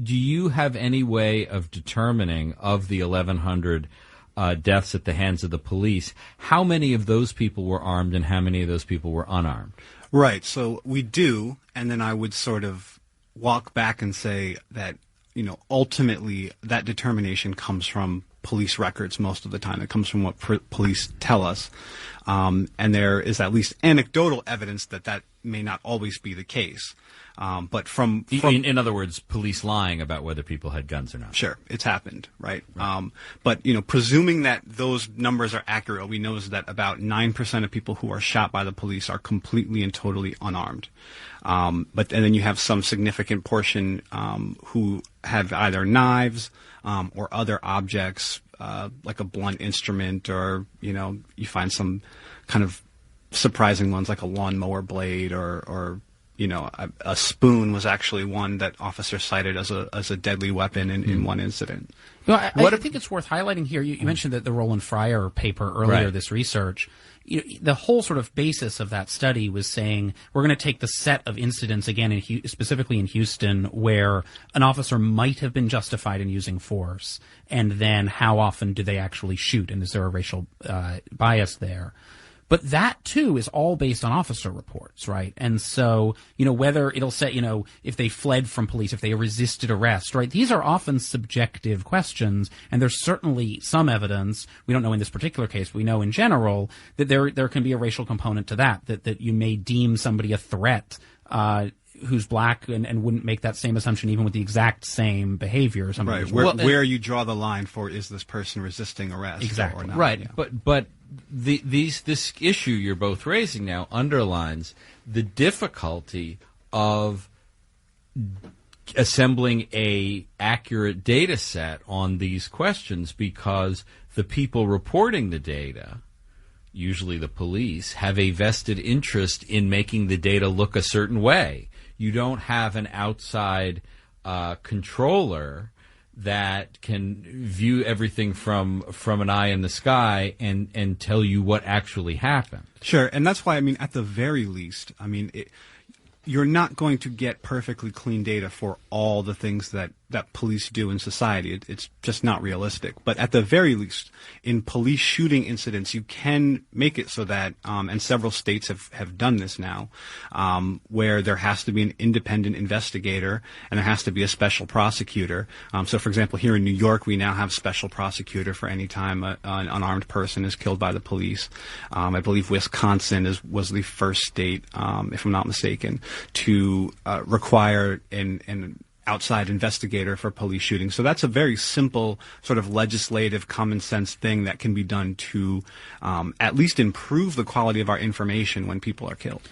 do you have any way of determining, of the 1,100 deaths at the hands of the police, how many of those people were armed and how many of those people were unarmed? Right. So we do, and then I would sort of walk back and say that, ultimately that determination comes from police records most of the time. It comes from what police tell us. And there is at least anecdotal evidence that may not always be the case. But from in other words, police lying about whether people had guns or not. Sure, it's happened, right? But presuming that those numbers are accurate, we know is that about 9% of people who are shot by the police are completely and totally unarmed. And then you have some significant portion who have either knives or other objects, like a blunt instrument, or you find some kind of surprising ones like a lawnmower blade or a spoon was actually one that officers cited as a deadly weapon in one incident. I think it's worth highlighting here. You mentioned that the Roland Fryer paper earlier, right. This research. The whole sort of basis of that study was saying we're going to take the set of incidents, again, specifically in Houston, where an officer might have been justified in using force, and then how often do they actually shoot, and is there a racial bias there? But that, too, is all based on officer reports, right? And so, whether it'll say, if they fled from police, if they resisted arrest, right? These are often subjective questions, and there's certainly some evidence, we don't know in this particular case, we know in general, that there can be a racial component to that you may deem somebody a threat, who's black and wouldn't make that same assumption even with the exact same behavior. Right. Where you draw the line for, is this person resisting arrest exactly. or not? Right. Yeah. But this issue you're both raising now underlines the difficulty of assembling a accurate data set on these questions, because the people reporting the data, usually the police, have a vested interest in making the data look a certain way. You don't have an outside controller that can view everything from an eye in the sky and tell you what actually happened. Sure, and that's why, at the very least, you're not going to get perfectly clean data for all the things that police do in society. It's just not realistic. But at the very least, in police shooting incidents, you can make it so that, and several states have done this now, where there has to be an independent investigator and there has to be a special prosecutor. So, for example, here in New York, we now have special prosecutor for any time an unarmed person is killed by the police. I believe Wisconsin was the first state, if I'm not mistaken, to require an outside investigator for police shootings. So that's a very simple sort of legislative common sense thing that can be done to at least improve the quality of our information when people are killed.